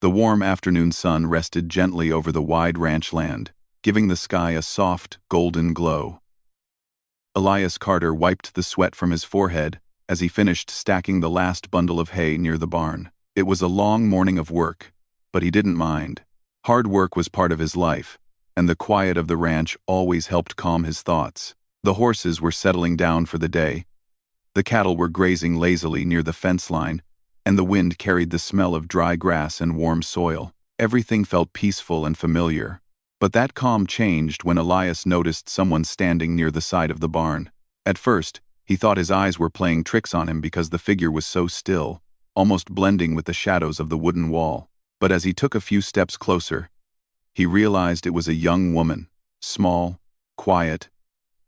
The warm afternoon sun rested gently over the wide ranch land, giving the sky a soft, golden glow. Elias Carter wiped the sweat from his forehead as he finished stacking the last bundle of hay near the barn. It was a long morning of work, but he didn't mind. Hard work was part of his life, and the quiet of the ranch always helped calm his thoughts. The horses were settling down for the day. The cattle were grazing lazily near the fence line, and the wind carried the smell of dry grass and warm soil. Everything felt peaceful and familiar. But that calm changed when Elias noticed someone standing near the side of the barn. At first, he thought his eyes were playing tricks on him because the figure was so still, almost blending with the shadows of the wooden wall. But as he took a few steps closer, he realized it was a young woman, small, quiet,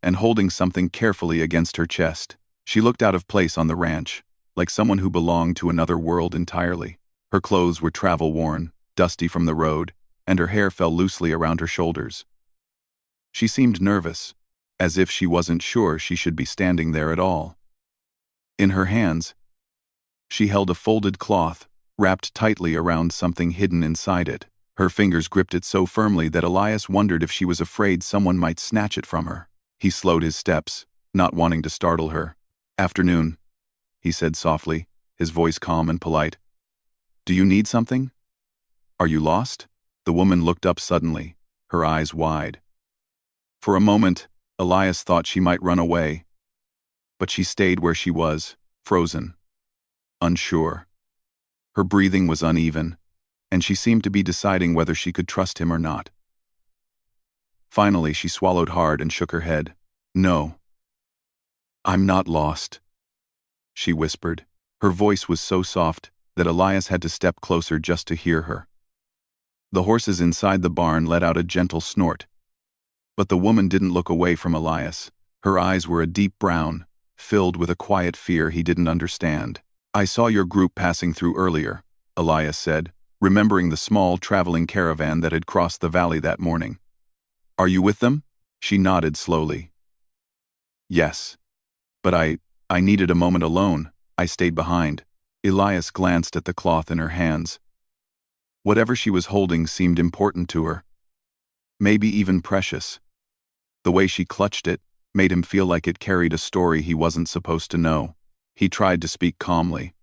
and holding something carefully against her chest. She looked out of place on the ranch, like someone who belonged to another world entirely. Her clothes were travel-worn, dusty from the road, and her hair fell loosely around her shoulders. She seemed nervous, as if she wasn't sure she should be standing there at all. In her hands, she held a folded cloth, wrapped tightly around something hidden inside it. Her fingers gripped it so firmly that Elias wondered if she was afraid someone might snatch it from her. He slowed his steps, not wanting to startle her. "Afternoon," he said softly, his voice calm and polite. "Do you need something? Are you lost?" The woman looked up suddenly, her eyes wide. For a moment, Elias thought she might run away, but she stayed where she was, frozen, unsure. Her breathing was uneven, and she seemed to be deciding whether she could trust him or not. Finally, she swallowed hard and shook her head. "No, I'm not lost," she whispered. Her voice was so soft that Elias had to step closer just to hear her. The horses inside the barn let out a gentle snort. But the woman didn't look away from Elias. Her eyes were a deep brown, filled with a quiet fear he didn't understand. "I saw your group passing through earlier," Elias said, remembering the small traveling caravan that had crossed the valley that morning. "Are you with them?" She nodded slowly. "Yes. But I needed a moment alone. I stayed behind." Elias glanced at the cloth in her hands. Whatever she was holding seemed important to her, maybe even precious. The way she clutched it made him feel like it carried a story he wasn't supposed to know. He tried to speak calmly.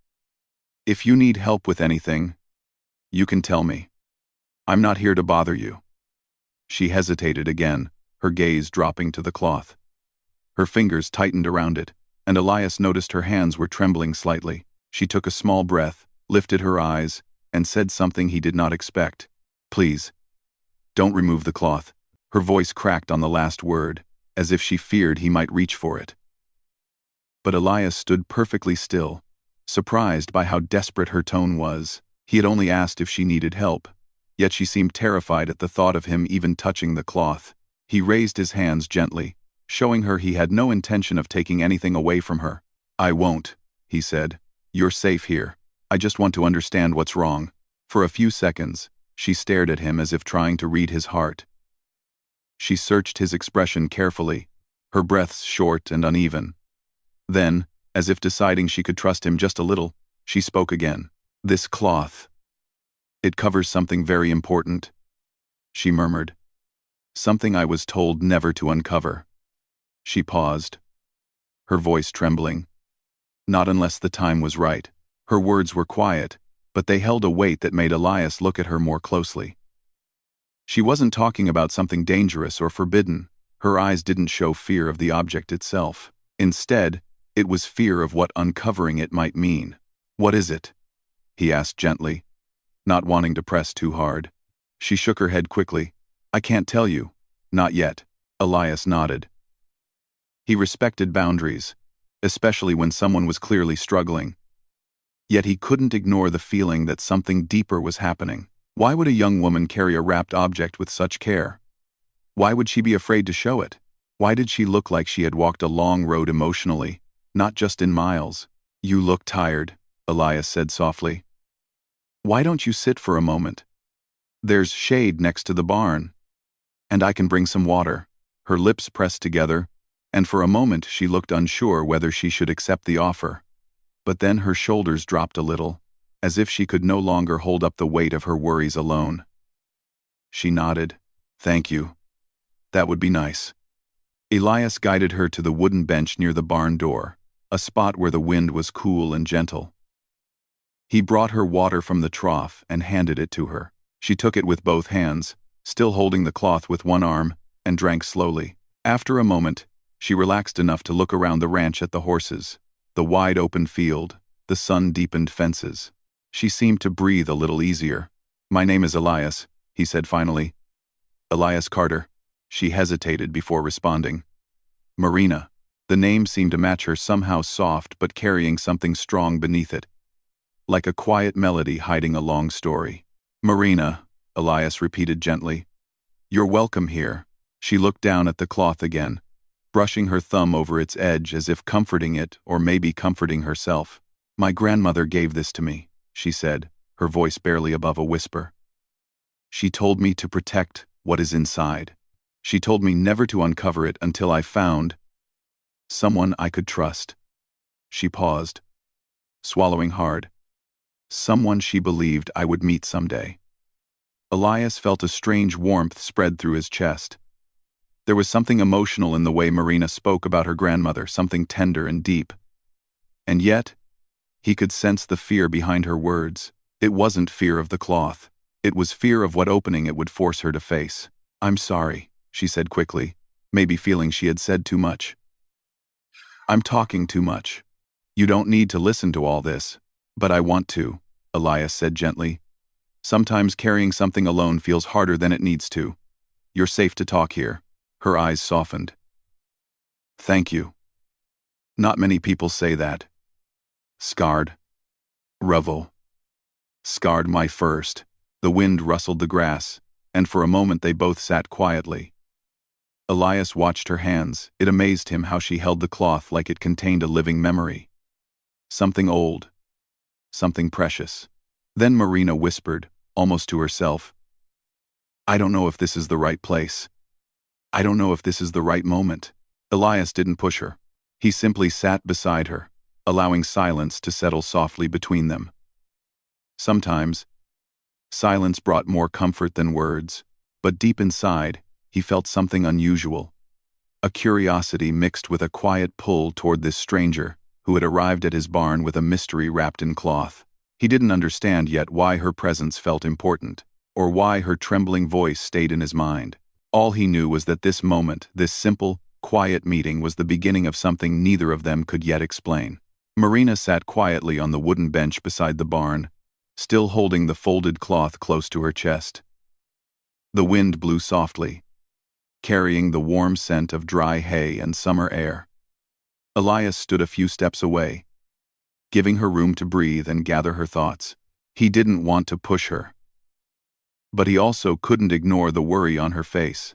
"If you need help with anything, you can tell me. I'm not here to bother you." She hesitated again, her gaze dropping to the cloth. Her fingers tightened around it, and Elias noticed her hands were trembling slightly. She took a small breath, lifted her eyes, and said something he did not expect. "Please, don't remove the cloth." Her voice cracked on the last word, as if she feared he might reach for it. But Elias stood perfectly still, surprised by how desperate her tone was. He had only asked if she needed help, yet she seemed terrified at the thought of him even touching the cloth. He raised his hands gently, showing her he had no intention of taking anything away from her. "I won't," he said. "You're safe here. I just want to understand what's wrong." For a few seconds, she stared at him as if trying to read his heart. She searched his expression carefully, her breaths short and uneven. Then, as if deciding she could trust him just a little, she spoke again. "This cloth. It covers something very important," she murmured. "Something I was told never to uncover." She paused, her voice trembling. Not unless the time was right. Her words were quiet, but they held a weight that made Elias look at her more closely. She wasn't talking about something dangerous or forbidden. Her eyes didn't show fear of the object itself. Instead, it was fear of what uncovering it might mean. "What is it?" he asked gently, not wanting to press too hard. She shook her head quickly. "I can't tell you. Not yet." Elias nodded. He respected boundaries, especially when someone was clearly struggling. Yet he couldn't ignore the feeling that something deeper was happening. Why would a young woman carry a wrapped object with such care? Why would she be afraid to show it? Why did she look like she had walked a long road emotionally, not just in miles? "You look tired," Elias said softly. "Why don't you sit for a moment? There's shade next to the barn, and I can bring some water." Her lips pressed together, and for a moment she looked unsure whether she should accept the offer. But then her shoulders dropped a little, as if she could no longer hold up the weight of her worries alone. She nodded. "Thank you. That would be nice." Elias guided her to the wooden bench near the barn door, a spot where the wind was cool and gentle. He brought her water from the trough and handed it to her. She took it with both hands, still holding the cloth with one arm, and drank slowly. After a moment, she relaxed enough to look around the ranch at the horses, the wide open field, the sun-deepened fences. She seemed to breathe a little easier. "My name is Elias," he said finally. "Elias Carter." She hesitated before responding. "Marina." The name seemed to match her, somehow soft but carrying something strong beneath it, like a quiet melody hiding a long story. "Marina," Elias repeated gently. "You're welcome here." She looked down at the cloth again, brushing her thumb over its edge as if comforting it or maybe comforting herself. "My grandmother gave this to me," she said, her voice barely above a whisper. "She told me to protect what is inside. She told me never to uncover it until I found someone I could trust." She paused, swallowing hard. Someone she believed I would meet someday. Elias felt a strange warmth spread through his chest. There was something emotional in the way Marina spoke about her grandmother, something tender and deep. And yet, he could sense the fear behind her words. It wasn't fear of the cloth. It was fear of what opening it would force her to face. "I'm sorry," she said quickly, maybe feeling she had said too much. "I'm talking too much. You don't need to listen to all this, but I want to," Elias said gently. "Sometimes carrying something alone feels harder than it needs to. You're safe to talk here." Her eyes softened. "Thank you. Not many people say that." Scarred. Revel. Scarred my first. The wind rustled the grass, and for a moment they both sat quietly. Elias watched her hands. It amazed him how she held the cloth like it contained a living memory. Something old. Something precious. Then Marina whispered, almost to herself, "I don't know if this is the right place. I don't know if this is the right moment." Elias didn't push her. He simply sat beside her, allowing silence to settle softly between them. Sometimes, silence brought more comfort than words, but deep inside, he felt something unusual. A curiosity mixed with a quiet pull toward this stranger, who had arrived at his barn with a mystery wrapped in cloth. He didn't understand yet why her presence felt important, or why her trembling voice stayed in his mind. All he knew was that this moment, this simple, quiet meeting was the beginning of something neither of them could yet explain. Marina sat quietly on the wooden bench beside the barn, still holding the folded cloth close to her chest. The wind blew softly, carrying the warm scent of dry hay and summer air. Elias stood a few steps away, giving her room to breathe and gather her thoughts. He didn't want to push her, but he also couldn't ignore the worry on her face.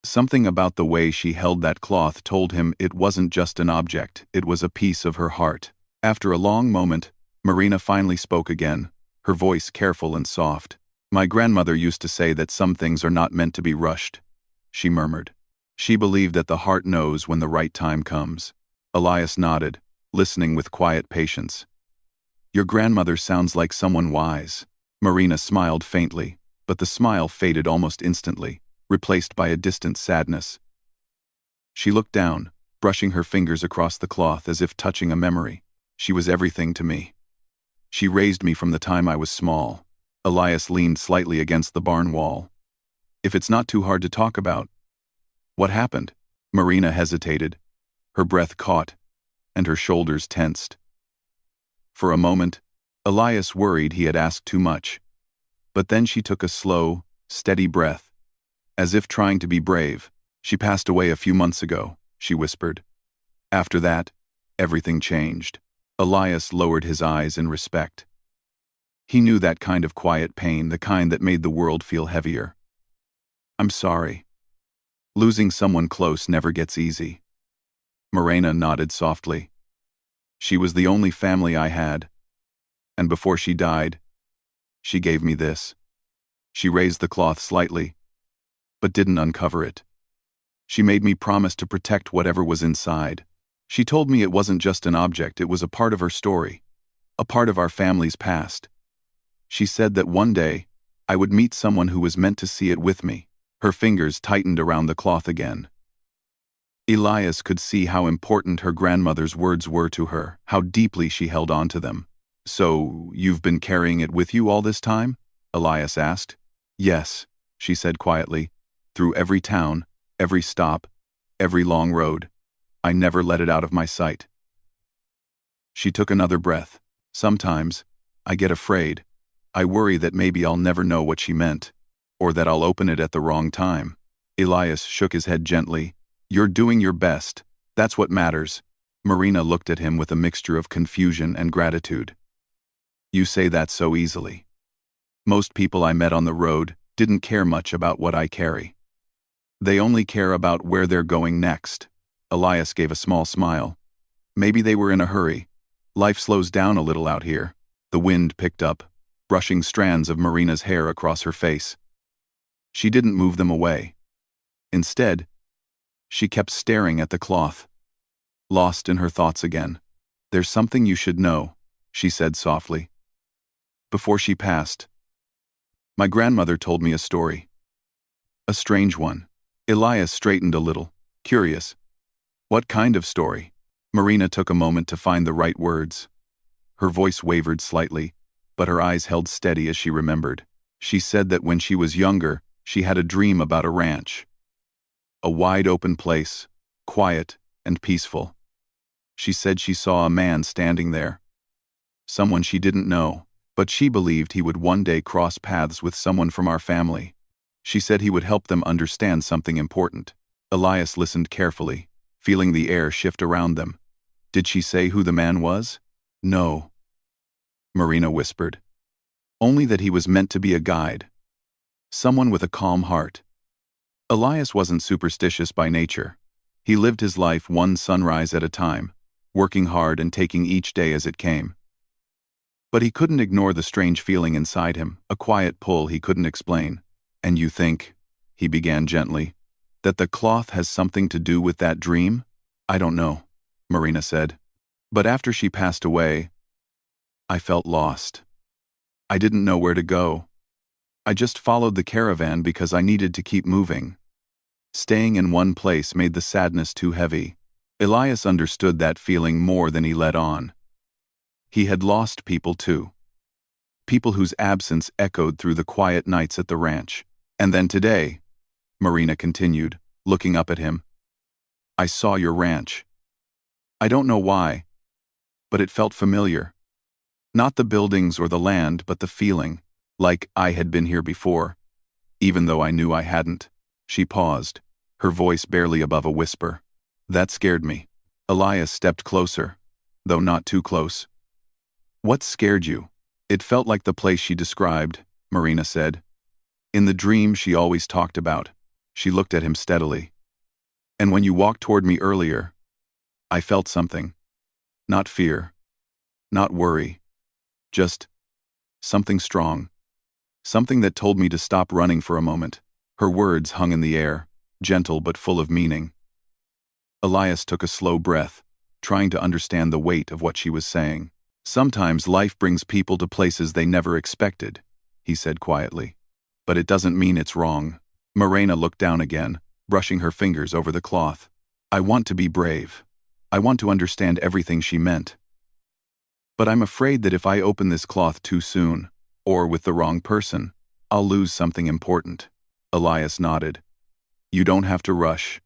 Something about the way she held that cloth told him it wasn't just an object, it was a piece of her heart. After a long moment, Marina finally spoke again, her voice careful and soft. "My grandmother used to say that some things are not meant to be rushed," she murmured. "She believed that the heart knows when the right time comes." Elias nodded, listening with quiet patience. "Your grandmother sounds like someone wise." Marina smiled faintly, but the smile faded almost instantly, replaced by a distant sadness. She looked down, brushing her fingers across the cloth as if touching a memory. "She was everything to me. She raised me from the time I was small." Elias leaned slightly against the barn wall. "If it's not too hard to talk about, what happened?" Marina hesitated, her breath caught, and her shoulders tensed. For a moment, Elias worried he had asked too much. But then she took a slow, steady breath, as if trying to be brave. "She passed away a few months ago," she whispered. "After that, everything changed." Elias lowered his eyes in respect. He knew that kind of quiet pain, the kind that made the world feel heavier. "I'm sorry. Losing someone close never gets easy." Marina nodded softly. "She was the only family I had. And before she died, she gave me this." She raised the cloth slightly, but didn't uncover it. "She made me promise to protect whatever was inside. She told me it wasn't just an object, it was a part of her story. a part of our family's past. She said that one day, I would meet someone who was meant to see it with me. Her fingers tightened around the cloth again. Elias could see how important her grandmother's words were to her, how deeply she held on to them. "So, you've been carrying it with you all this time?" Elias asked. "Yes," she said quietly. "Through every town, every stop, every long road. I never let it out of my sight." She took another breath. "Sometimes, I get afraid. I worry that maybe I'll never know what she meant, or that I'll open it at the wrong time." Elias shook his head gently. "You're doing your best. That's what matters." Marina looked at him with a mixture of confusion and gratitude. "You say that so easily. Most people I met on the road didn't care much about what I carry. They only care about where they're going next." Elias gave a small smile. "Maybe they were in a hurry. Life slows down a little out here." The wind picked up, brushing strands of Marina's hair across her face. She didn't move them away. Instead, she kept staring at the cloth, lost in her thoughts again. "There's something you should know," she said softly. "Before she passed, my grandmother told me a story. A strange one." Elias straightened a little, curious. "What kind of story?" Marina took a moment to find the right words. Her voice wavered slightly, but her eyes held steady as she remembered. She said that when she was younger, she had a dream about a ranch. A wide open place, quiet and peaceful. She said she saw a man standing there. Someone she didn't know, but she believed he would one day cross paths with someone from our family. She said he would help them understand something important. Elias listened carefully, feeling the air shift around them. "Did she say who the man was?" "No," Marina whispered. "Only that he was meant to be a guide. Someone with a calm heart." Elias wasn't superstitious by nature. He lived his life one sunrise at a time, working hard and taking each day as it came. But he couldn't ignore the strange feeling inside him, a quiet pull he couldn't explain. "And you think," he began gently, "that the cloth has something to do with that dream?" "I don't know," Marina said. "But after she passed away, I felt lost. I didn't know where to go. I just followed the caravan because I needed to keep moving. Staying in one place made the sadness too heavy." Elias understood that feeling more than he let on. He had lost people too. People whose absence echoed through the quiet nights at the ranch. "And then today," Marina continued, looking up at him, "I saw your ranch. I don't know why, but it felt familiar. Not the buildings or the land, but the feeling, like I had been here before, even though I knew I hadn't." She paused, her voice barely above a whisper. That scared me. Elias stepped closer, though not too close. "What scared you?" "It felt like the place she described," Marina said. "In the dream she always talked about." She looked at him steadily. "And when you walked toward me earlier, I felt something. Not fear, not worry, just something strong. Something that told me to stop running for a moment." Her words hung in the air, gentle but full of meaning. Elias took a slow breath, trying to understand the weight of what she was saying. "Sometimes life brings people to places they never expected," he said quietly. "But it doesn't mean it's wrong." Marina looked down again, brushing her fingers over the cloth. "I want to be brave. I want to understand everything she meant. But I'm afraid that if I open this cloth too soon, or with the wrong person, I'll lose something important." Elias nodded. "You don't have to rush.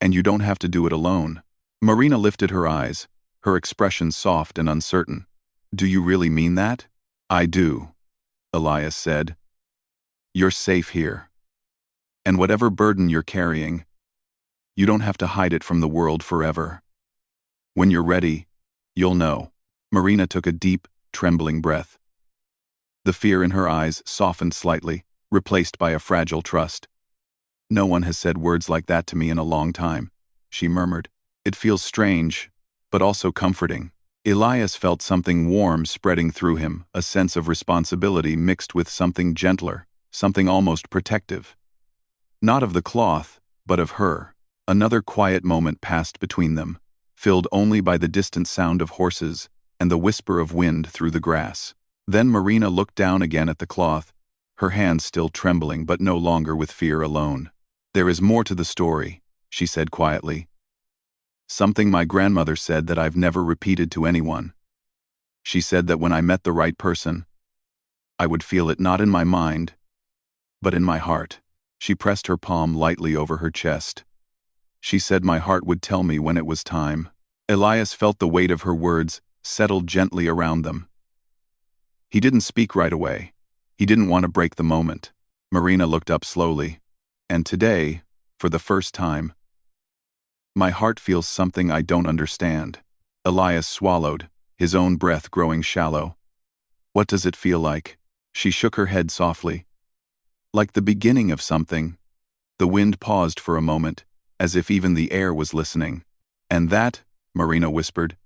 And you don't have to do it alone." Marina lifted her eyes, her expression soft and uncertain. "Do you really mean that?" "I do," Elias said. "You're safe here. And whatever burden you're carrying, you don't have to hide it from the world forever. When you're ready, you'll know." Marina took a deep, trembling breath. The fear in her eyes softened slightly, replaced by a fragile trust. "No one has said words like that to me in a long time," she murmured. "It feels strange, but also comforting." Elias felt something warm spreading through him, a sense of responsibility mixed with something gentler, something almost protective. Not of the cloth, but of her. Another quiet moment passed between them, filled only by the distant sound of horses and the whisper of wind through the grass. Then Marina looked down again at the cloth, her hands still trembling but no longer with fear alone. "There is more to the story," she said quietly. "Something my grandmother said that I've never repeated to anyone. She said that when I met the right person, I would feel it not in my mind, but in my heart." She pressed her palm lightly over her chest. "She said my heart would tell me when it was time." Elias felt the weight of her words settle gently around them. He didn't speak right away. He didn't want to break the moment. Marina looked up slowly. "And today, for the first time, my heart feels something I don't understand." Elias swallowed, his own breath growing shallow. "What does it feel like?" She shook her head softly. "Like the beginning of something." The wind paused for a moment, as if even the air was listening. "And that," Marina whispered,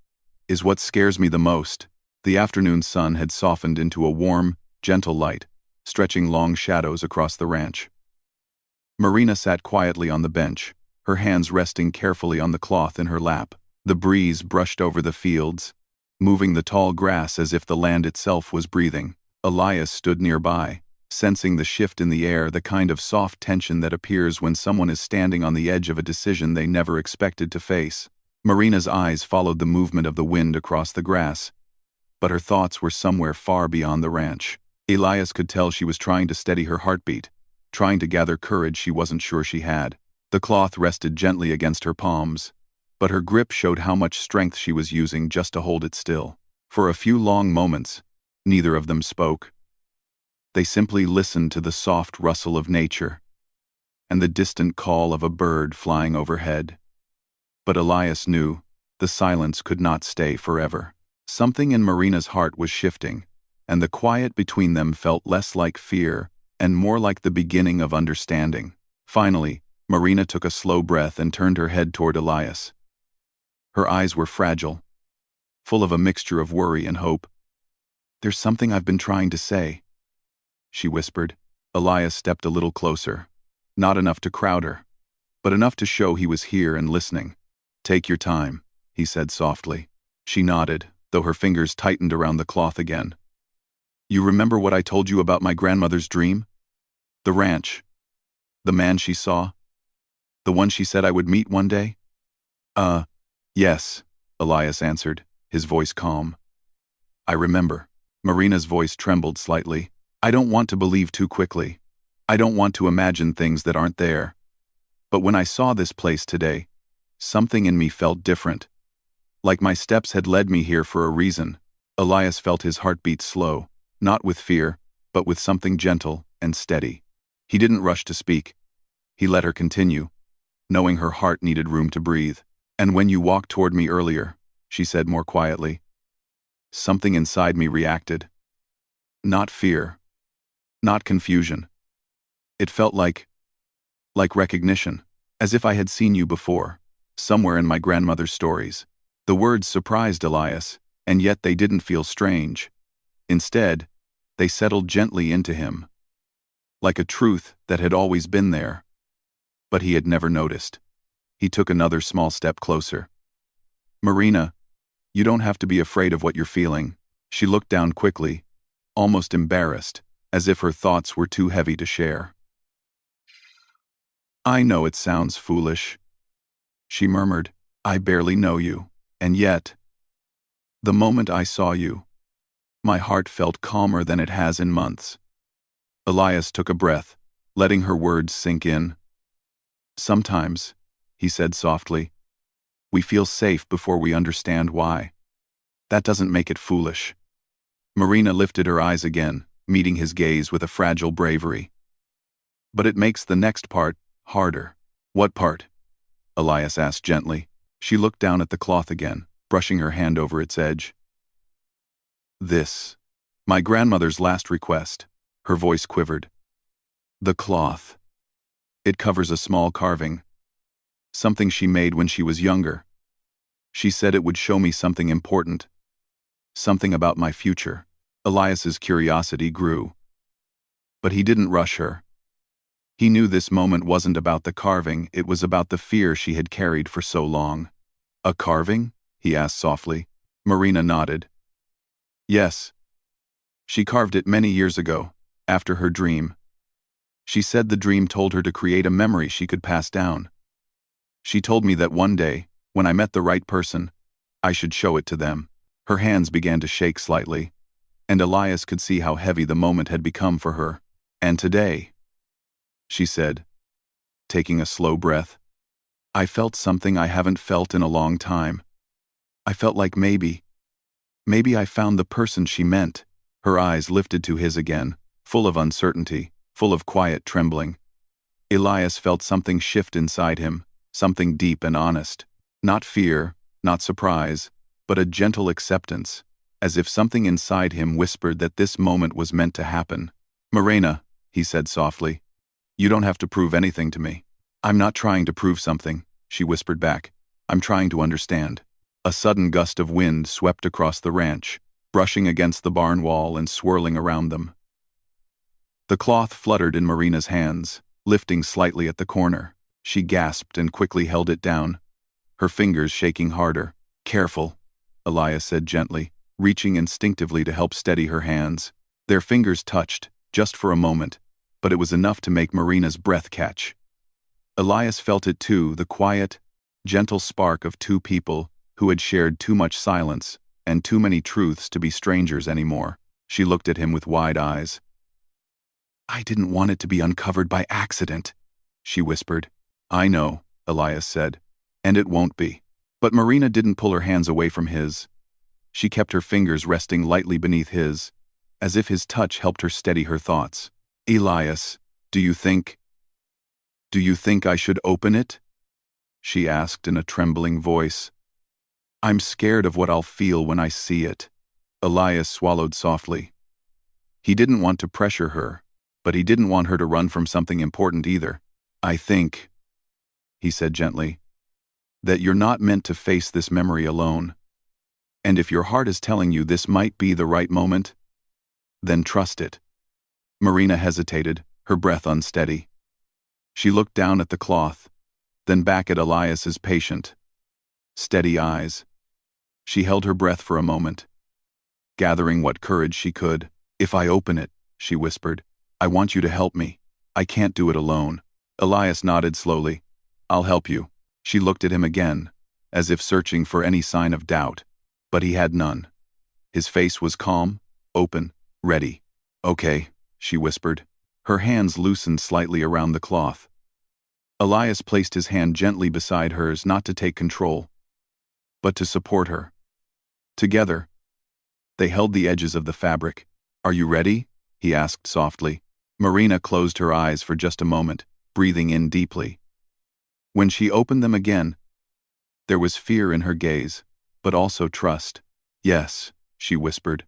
"is what scares me the most." The afternoon sun had softened into a warm, gentle light, stretching long shadows across the ranch. Marina sat quietly on the bench, her hands resting carefully on the cloth in her lap. The breeze brushed over the fields, moving the tall grass as if the land itself was breathing. Elias stood nearby, sensing the shift in the air, the kind of soft tension that appears when someone is standing on the edge of a decision they never expected to face. Marina's eyes followed the movement of the wind across the grass, but her thoughts were somewhere far beyond the ranch. Elias could tell she was trying to steady her heartbeat, trying to gather courage she wasn't sure she had. The cloth rested gently against her palms, but her grip showed how much strength she was using just to hold it still. For a few long moments, neither of them spoke. They simply listened to the soft rustle of nature and the distant call of a bird flying overhead. But Elias knew the silence could not stay forever. Something in Marina's heart was shifting, and the quiet between them felt less like fear and more like the beginning of understanding. Finally, Marina took a slow breath and turned her head toward Elias. Her eyes were fragile, full of a mixture of worry and hope. "There's something I've been trying to say," she whispered. Elias stepped a little closer, not enough to crowd her, but enough to show he was here and listening. "Take your time," he said softly. She nodded, though her fingers tightened around the cloth again. "You remember what I told you about my grandmother's dream? The ranch. The man she saw? The one she said I would meet one day?" Yes," Elias answered, his voice calm. "I remember." Marina's voice trembled slightly. "I don't want to believe too quickly. I don't want to imagine things that aren't there. But when I saw this place today, something in me felt different. Like my steps had led me here for a reason." Elias felt his heartbeat slow, not with fear, but with something gentle and steady. He didn't rush to speak. He let her continue, knowing her heart needed room to breathe. "And when you walked toward me earlier," she said more quietly, "something inside me reacted. Not fear, not confusion. It felt like recognition, as if I had seen you before, somewhere in my grandmother's stories." The words surprised Elias, and yet they didn't feel strange. Instead, they settled gently into him, like a truth that had always been there, but he had never noticed. He took another small step closer. "Marina, you don't have to be afraid of what you're feeling." She looked down quickly, almost embarrassed, as if her thoughts were too heavy to share. "I know it sounds foolish," she murmured. "I barely know you, and yet, the moment I saw you, my heart felt calmer than it has in months." Elias took a breath, letting her words sink in. "Sometimes," he said softly, "we feel safe before we understand why. That doesn't make it foolish." Marina lifted her eyes again, meeting his gaze with a fragile bravery. "But it makes the next part harder." "What part?" Elias asked gently. She looked down at the cloth again, brushing her hand over its edge. "This. My grandmother's last request." Her voice quivered. "The cloth. It covers a small carving. Something she made when she was younger. She said it would show me something important. Something about my future." Elias's curiosity grew. But he didn't rush her. He knew this moment wasn't about the carving, it was about the fear she had carried for so long. "A carving?" he asked softly. Marina nodded, Yes. She carved it many years ago, after her dream. She said the dream told her to create a memory she could pass down. She told me that one day, when I met the right person, I should show it to them. Her hands began to shake slightly, and Elias could see how heavy the moment had become for her. And today, she said, taking a slow breath, I felt something I haven't felt in a long time. I felt like maybe I found the person she meant. Her eyes lifted to his again, full of uncertainty, full of quiet trembling. Elias felt something shift inside him, something deep and honest. Not fear, not surprise, but a gentle acceptance, as if something inside him whispered that this moment was meant to happen. Morena, he said softly, you don't have to prove anything to me. I'm not trying to prove something, she whispered back. I'm trying to understand. A sudden gust of wind swept across the ranch, brushing against the barn wall and swirling around them. The cloth fluttered in Marina's hands, lifting slightly at the corner. She gasped and quickly held it down, her fingers shaking harder. Careful, Elias said gently, reaching instinctively to help steady her hands. Their fingers touched, just for a moment, but it was enough to make Marina's breath catch. Elias felt it too, the quiet, gentle spark of two people who had shared too much silence and too many truths to be strangers anymore. She looked at him with wide eyes. I didn't want it to be uncovered by accident, she whispered. I know, Elias said, and it won't be. But Marina didn't pull her hands away from his. She kept her fingers resting lightly beneath his, as if his touch helped her steady her thoughts. Elias, do you think I should open it? She asked in a trembling voice. I'm scared of what I'll feel when I see it. Elias swallowed softly. He didn't want to pressure her, but he didn't want her to run from something important either. I think, he said gently, that you're not meant to face this memory alone. And if your heart is telling you this might be the right moment, then trust it. Marina hesitated, her breath unsteady. She looked down at the cloth, then back at Elias's patient, steady eyes. She held her breath for a moment, gathering what courage she could. If I open it, she whispered, I want you to help me. I can't do it alone. Elias nodded slowly. I'll help you. She looked at him again, as if searching for any sign of doubt, but he had none. His face was calm, open, ready. Okay, she whispered. Her hands loosened slightly around the cloth. Elias placed his hand gently beside hers, not to take control, but to support her. Together, they held the edges of the fabric. Are you ready? He asked softly. Marina closed her eyes for just a moment, breathing in deeply. When she opened them again, there was fear in her gaze, but also trust. Yes, she whispered.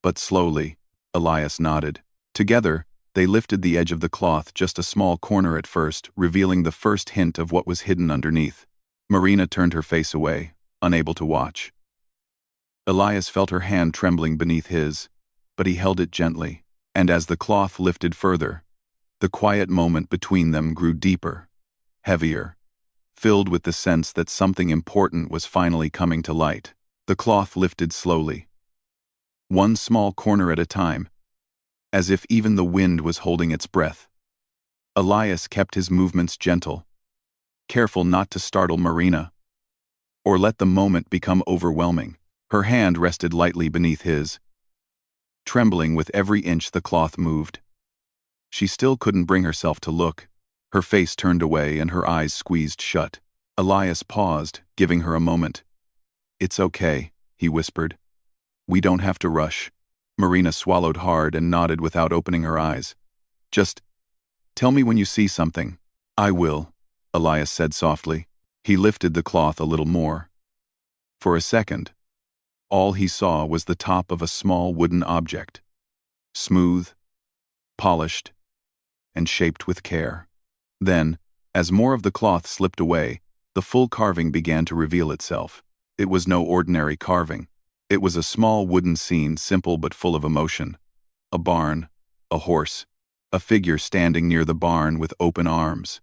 But slowly, Elias nodded. Together, they lifted the edge of the cloth just a small corner at first, revealing the first hint of what was hidden underneath. Marina turned her face away, unable to watch. Elias felt her hand trembling beneath his, but he held it gently, and as the cloth lifted further, the quiet moment between them grew deeper, heavier, filled with the sense that something important was finally coming to light. The cloth lifted slowly, one small corner at a time, as if even the wind was holding its breath. Elias kept his movements gentle, careful not to startle Marina, or let the moment become overwhelming. Her hand rested lightly beneath his, trembling with every inch the cloth moved. She still couldn't bring herself to look. Her face turned away and her eyes squeezed shut. Elias paused, giving her a moment. It's okay, he whispered. We don't have to rush. Marina swallowed hard and nodded without opening her eyes. Just tell me when you see something. I will, Elias said softly. He lifted the cloth a little more. For a second, all he saw was the top of a small wooden object, smooth, polished, and shaped with care. Then, as more of the cloth slipped away, the full carving began to reveal itself. It was no ordinary carving. It was a small wooden scene, simple but full of emotion. A barn, a horse, a figure standing near the barn with open arms.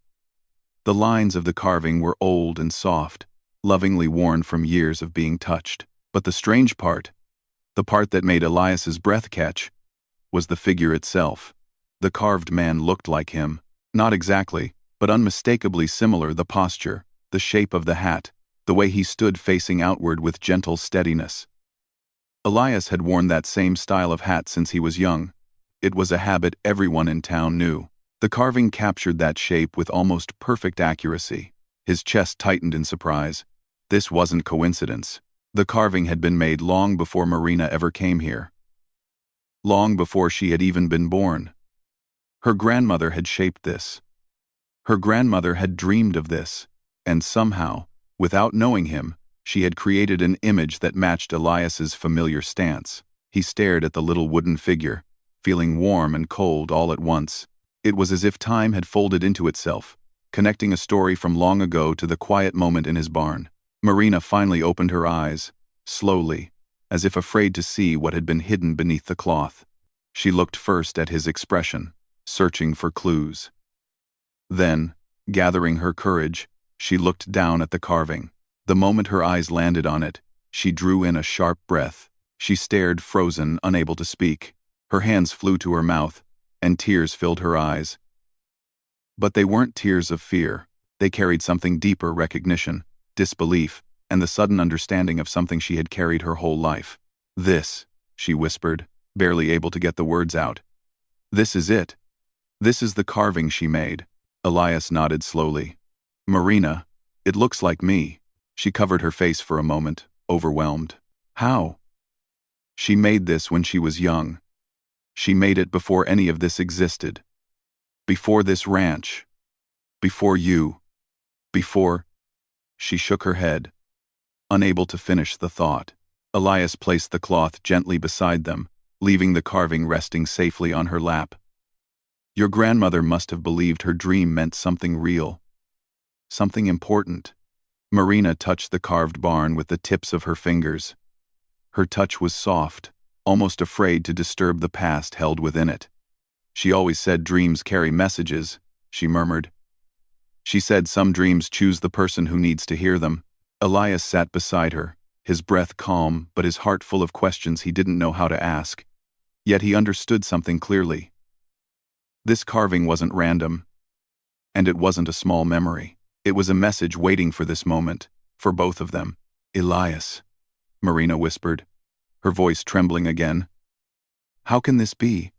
The lines of the carving were old and soft, lovingly worn from years of being touched. But the strange part, The part that made Elias's breath catch was the figure itself. The carved man looked like him. Not exactly, but unmistakably similar: the posture, the shape of the hat, the way he stood facing outward with gentle steadiness. Elias had worn that same style of hat since he was young. It was a habit everyone in town knew. The carving captured that shape with almost perfect accuracy. His chest tightened in surprise. This wasn't coincidence. The carving had been made long before Marina ever came here. Long before she had even been born. Her grandmother had shaped this. Her grandmother had dreamed of this, and somehow, without knowing him, she had created an image that matched Elias's familiar stance. He stared at the little wooden figure, feeling warm and cold all at once. It was as if time had folded into itself, connecting a story from long ago to the quiet moment in his barn. Marina finally opened her eyes, slowly, as if afraid to see what had been hidden beneath the cloth. She looked first at his expression, searching for clues. Then, gathering her courage, she looked down at the carving. The moment her eyes landed on it, she drew in a sharp breath. She stared, frozen, unable to speak. Her hands flew to her mouth, and tears filled her eyes. But they weren't tears of fear. They carried something deeper: recognition, disbelief, and the sudden understanding of something she had carried her whole life. "This," she whispered, barely able to get the words out. "This is it. This is the carving she made." Elias nodded slowly. "Marina, it looks like me." She covered her face for a moment, overwhelmed. "How?" "She made this when she was young. She made it before any of this existed. Before this ranch. Before you. Before—" She shook her head, unable to finish the thought. Elias placed the cloth gently beside them, leaving the carving resting safely on her lap. "Your grandmother must have believed her dream meant something real. Something important." Marina touched the carved barn with the tips of her fingers. Her touch was soft, almost afraid to disturb the past held within it. "She always said dreams carry messages," she murmured. "She said some dreams choose the person who needs to hear them." Elias sat beside her, his breath calm but his heart full of questions he didn't know how to ask. Yet he understood something clearly. This carving wasn't random, and it wasn't a small memory. It was a message waiting for this moment, for both of them. "Elias," Marina whispered, her voice trembling again. "How can this be?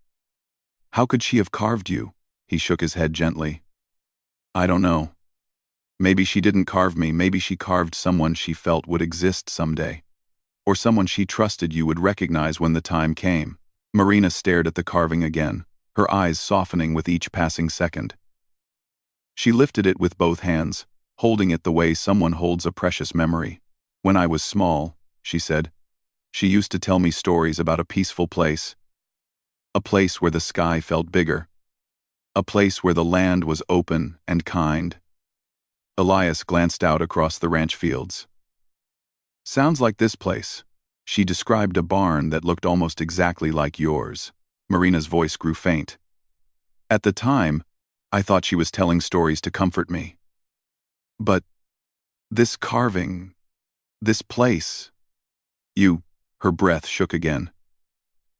How could she have carved you?" He shook his head gently. "I don't know. Maybe she didn't carve me. Maybe she carved someone she felt would exist someday. Or someone she trusted you would recognize when the time came." Marina stared at the carving again, her eyes softening with each passing second. She lifted it with both hands, holding it the way someone holds a precious memory. "When I was small," she said, "she used to tell me stories about a peaceful place. A place where the sky felt bigger. A place where the land was open and kind." Elias glanced out across the ranch fields. "Sounds like this place." She described a barn that looked almost exactly like yours. Marina's voice grew faint. "At the time, I thought she was telling stories to comfort me. But this carving, this place, you—" Her breath shook again.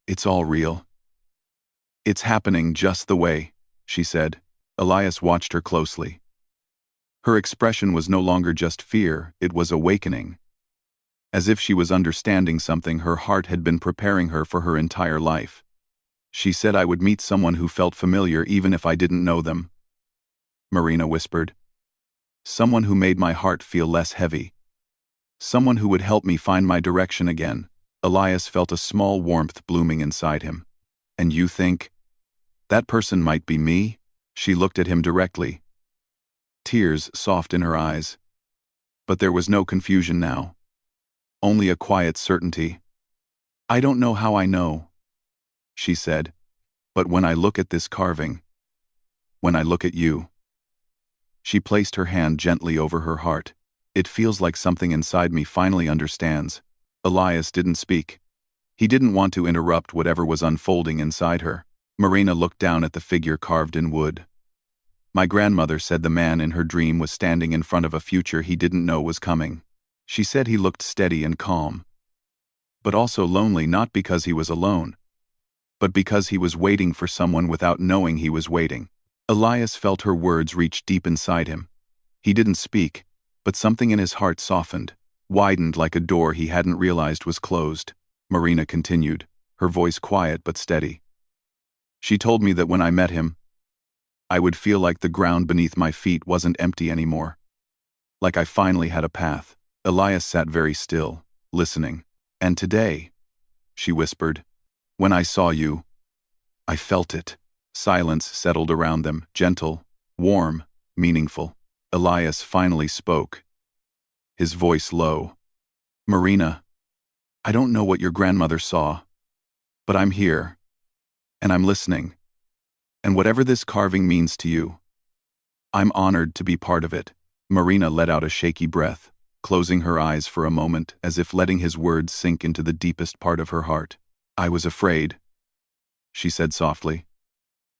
"It's all real. It's happening just the way," she said. Elias watched her closely. Her expression was no longer just fear, it was awakening. As if she was understanding something her heart had been preparing her for her entire life. "She said I would meet someone who felt familiar even if I didn't know them," Marina whispered. "Someone who made my heart feel less heavy. Someone who would help me find my direction again." Elias felt a small warmth blooming inside him. "And you think that person might be me?" She looked at him directly, tears soft in her eyes. But there was no confusion now. Only a quiet certainty. "I don't know how I know," she said, "but when I look at this carving, when I look at you." She placed her hand gently over her heart. "It feels like something inside me finally understands." Elias didn't speak. He didn't want to interrupt whatever was unfolding inside her. Marina looked down at the figure carved in wood. "My grandmother said the man in her dream was standing in front of a future he didn't know was coming. She said he looked steady and calm. but also lonely not because he was alone, but because he was waiting for someone without knowing he was waiting. Elias felt her words reach deep inside him. He didn't speak, but something in his heart softened, widened like a door he hadn't realized was closed. Marina continued, her voice quiet but steady. She told me that when I met him, I would feel like the ground beneath my feet wasn't empty anymore. Like I finally had a path. Elias sat very still, listening. And today, she whispered, when I saw you, I felt it. Silence settled around them, gentle, warm, meaningful. Elias finally spoke, his voice low. Marina, I don't know what your grandmother saw, but I'm here, and I'm listening. And whatever this carving means to you, I'm honored to be part of it. Marina let out a shaky breath, closing her eyes for a moment as if letting his words sink into the deepest part of her heart. I was afraid, she said softly.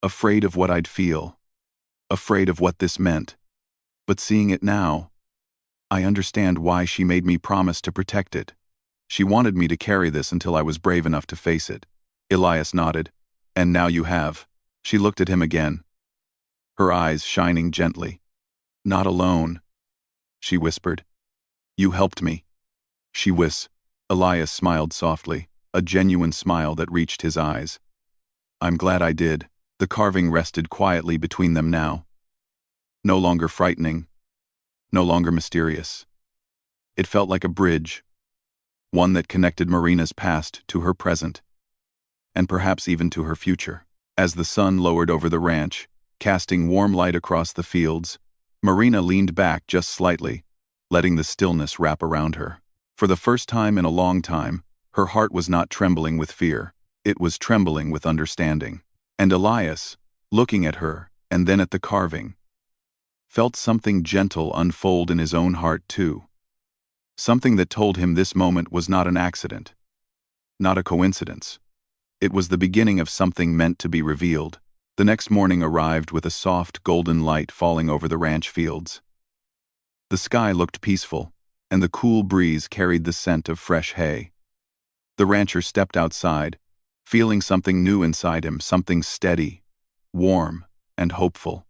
Afraid of what I'd feel. Afraid of what this meant. But seeing it now, I understand why she made me promise to protect it. She wanted me to carry this until I was brave enough to face it. Elias nodded. And now you have. She looked at him again, her eyes shining gently. Not alone, she whispered. You helped me. Elias smiled softly, a genuine smile that reached his eyes. I'm glad I did. The carving rested quietly between them now. No longer frightening, no longer mysterious. It felt like a bridge, one that connected Marina's past to her present, and perhaps even to her future. As the sun lowered over the ranch, casting warm light across the fields, Marina leaned back just slightly, letting the stillness wrap around her. For the first time in a long time, her heart was not trembling with fear, it was trembling with understanding. And Elias, looking at her and then at the carving, felt something gentle unfold in his own heart too. Something that told him this moment was not an accident, not a coincidence. It was the beginning of something meant to be revealed. The next morning arrived with a soft golden light falling over the ranch fields. The sky looked peaceful, and the cool breeze carried the scent of fresh hay. The rancher stepped outside, feeling something new inside him, something steady, warm, and hopeful.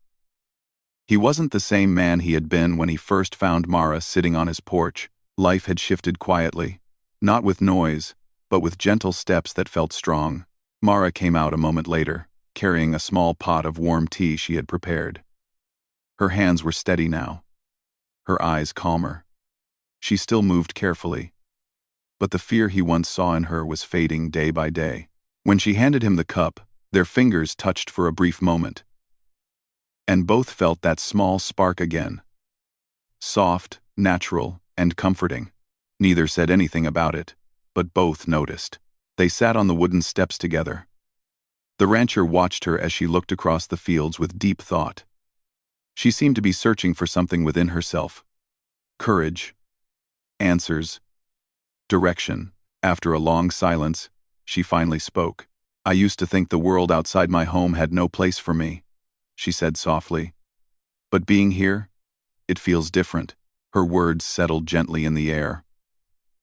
He wasn't the same man he had been when he first found Mara sitting on his porch. Life had shifted quietly, not with noise, but with gentle steps that felt strong. Mara came out a moment later, carrying a small pot of warm tea she had prepared. Her hands were steady now, her eyes calmer. She still moved carefully, but the fear he once saw in her was fading day by day. When she handed him the cup, their fingers touched for a brief moment, and both felt that small spark again. Soft, natural, and comforting. Neither said anything about it, but both noticed. They sat on the wooden steps together. The rancher watched her as she looked across the fields with deep thought. She seemed to be searching for something within herself. Courage, answers, direction. After a long silence, she finally spoke. I used to think the world outside my home had no place for me, she said softly. But being here, it feels different. Her words settled gently in the air.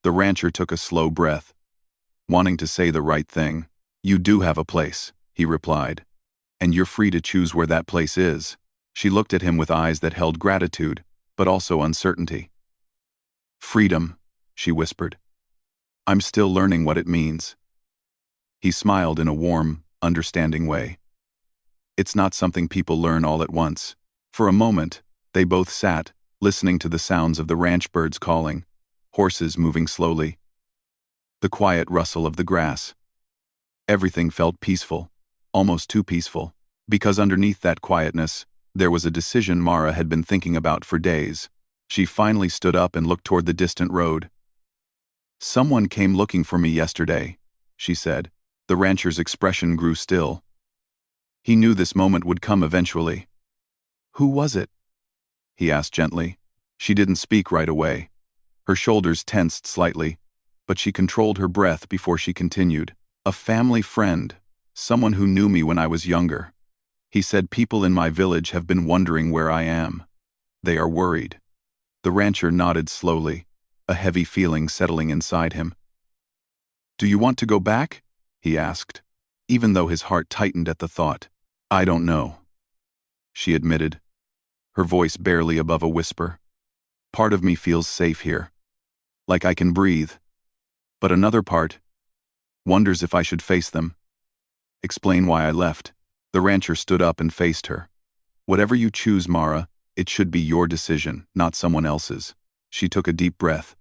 The rancher took a slow breath, wanting to say the right thing. You do have a place, he replied, and you're free to choose where that place is. She looked at him with eyes that held gratitude, but also uncertainty. Freedom, she whispered. I'm still learning what it means. He smiled in a warm, understanding way. It's not something people learn all at once. For a moment, they both sat, listening to the sounds of the ranch birds calling, horses moving slowly, the quiet rustle of the grass. Everything felt peaceful, almost too peaceful, because underneath that quietness, there was a decision Mara had been thinking about for days. She finally stood up and looked toward the distant road. Someone came looking for me yesterday, she said. The rancher's expression grew still. He knew this moment would come eventually. Who was it? He asked gently. She didn't speak right away. Her shoulders tensed slightly, but she controlled her breath before she continued. A family friend, someone who knew me when I was younger. He said people in my village have been wondering where I am. They are worried. The rancher nodded slowly, a heavy feeling settling inside him. "Do you want to go back?" he asked, even though his heart tightened at the thought. "I don't know," she admitted, her voice barely above a whisper. "Part of me feels safe here, like I can breathe, but another part wonders if I should face them. Explain why I left." The rancher stood up and faced her. "Whatever you choose, Mara, it should be your decision, not someone else's." She took a deep breath,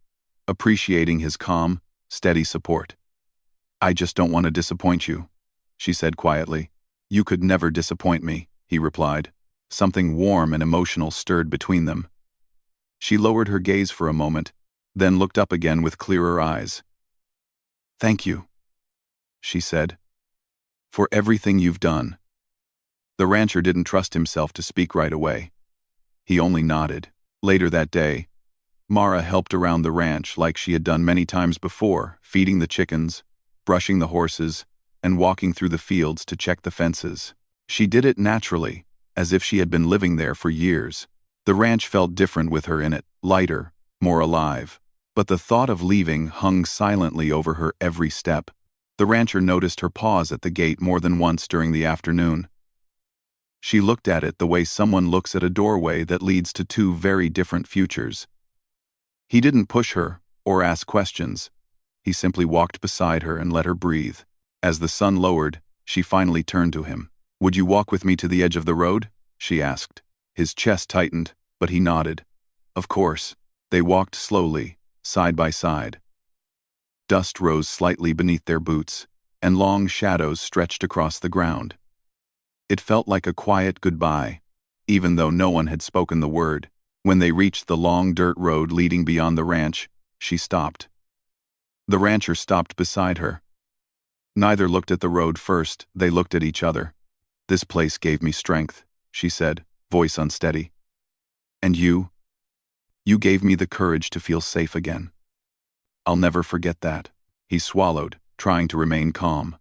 appreciating his calm, steady support. "I just don't want to disappoint you," she said quietly. "You could never disappoint me," he replied. Something warm and emotional stirred between them. She lowered her gaze for a moment, then looked up again with clearer eyes. "Thank you," she said, "for everything you've done." The rancher didn't trust himself to speak right away. He only nodded. Later that day, Mara helped around the ranch like she had done many times before, feeding the chickens, brushing the horses, and walking through the fields to check the fences. She did it naturally, as if she had been living there for years. The ranch felt different with her in it, lighter, more alive. But the thought of leaving hung silently over her every step. The rancher noticed her pause at the gate more than once during the afternoon. She looked at it the way someone looks at a doorway that leads to two very different futures. He didn't push her or ask questions. He simply walked beside her and let her breathe. As the sun lowered, she finally turned to him. "Would you walk with me to the edge of the road?" she asked. His chest tightened, but he nodded. Of course. They walked slowly, side by side. Dust rose slightly beneath their boots, and long shadows stretched across the ground. It felt like a quiet goodbye, even though no one had spoken the word. When they reached the long dirt road leading beyond the ranch, she stopped. The rancher stopped beside her. Neither looked at the road first, they looked at each other. "This place gave me strength," she said, voice unsteady. "And you? You gave me the courage to feel safe again. I'll never forget that." He swallowed, trying to remain calm.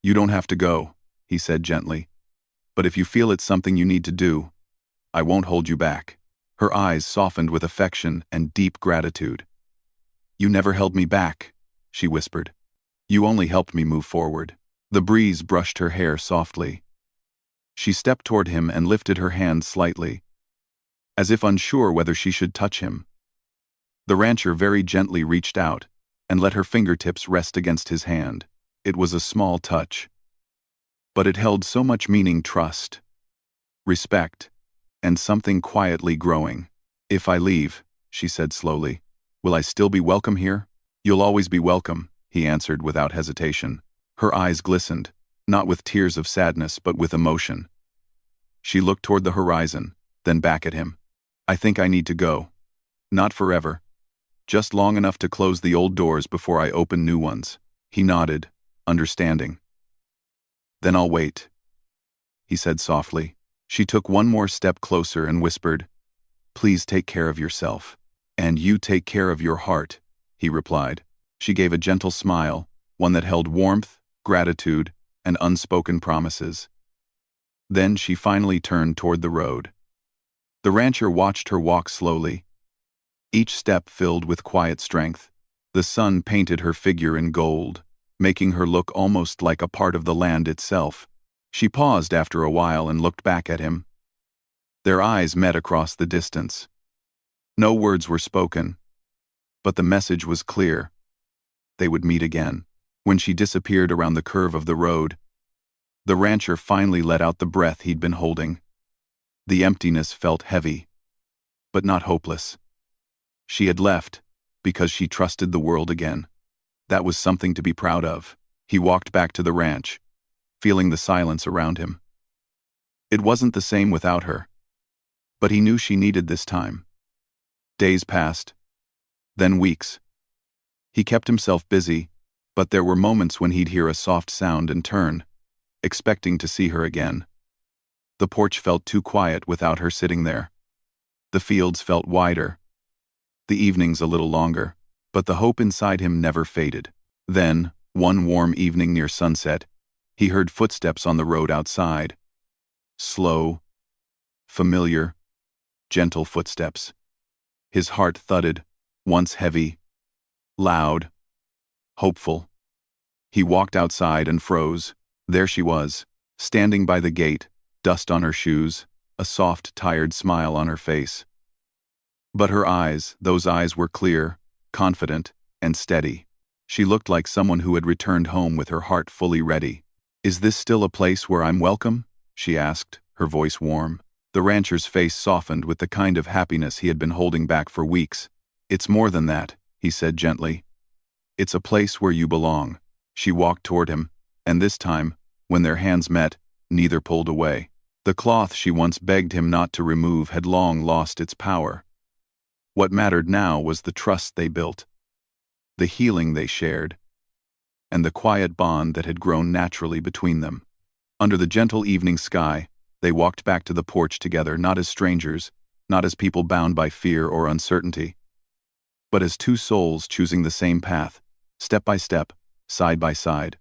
"You don't have to go," he said gently. "But if you feel it's something you need to do, I won't hold you back." Her eyes softened with affection and deep gratitude. "You never held me back," she whispered. "You only helped me move forward." The breeze brushed her hair softly. She stepped toward him and lifted her hand slightly, as if unsure whether she should touch him. The rancher very gently reached out and let her fingertips rest against his hand. It was a small touch, but it held so much meaning: trust, respect, and something quietly growing. "If I leave," she said slowly, "will I still be welcome here?" "You'll always be welcome," he answered without hesitation. Her eyes glistened, not with tears of sadness but with emotion. She looked toward the horizon, then back at him. "I think I need to go. Not forever. Just long enough to close the old doors before I open new ones." He nodded, understanding. "Then I'll wait," he said softly. She took one more step closer and whispered, "Please take care of yourself." "And you take care of your heart," he replied. She gave a gentle smile, one that held warmth, gratitude, and unspoken promises. Then she finally turned toward the road. The rancher watched her walk slowly, each step filled with quiet strength. The sun painted her figure in gold, making her look almost like a part of the land itself. She paused after a while and looked back at him. Their eyes met across the distance. No words were spoken, but the message was clear. They would meet again. When she disappeared around the curve of the road, the rancher finally let out the breath he'd been holding. The emptiness felt heavy, but not hopeless. She had left because she trusted the world again. That was something to be proud of. He walked back to the ranch, feeling the silence around him. It wasn't the same without her, but he knew she needed this time. Days passed, then weeks. He kept himself busy, but there were moments when he'd hear a soft sound and turn, expecting to see her again. The porch felt too quiet without her sitting there. The fields felt wider, the evenings a little longer, but the hope inside him never faded. Then, one warm evening near sunset, he heard footsteps on the road outside. Slow, familiar, gentle footsteps. His heart thudded, once heavy, loud, hopeful. He walked outside and froze. There she was, standing by the gate, dust on her shoes, a soft, tired smile on her face. But her eyes, those eyes were clear, confident, and steady. She looked like someone who had returned home with her heart fully ready. "Is this still a place where I'm welcome?" she asked, her voice warm. The rancher's face softened with the kind of happiness he had been holding back for weeks. "It's more than that," he said gently. "It's a place where you belong." She walked toward him, and this time, when their hands met, neither pulled away. The cloth she once begged him not to remove had long lost its power. What mattered now was the trust they built, the healing they shared, and the quiet bond that had grown naturally between them. Under the gentle evening sky, they walked back to the porch together, not as strangers, not as people bound by fear or uncertainty, but as two souls choosing the same path, step by step, side by side.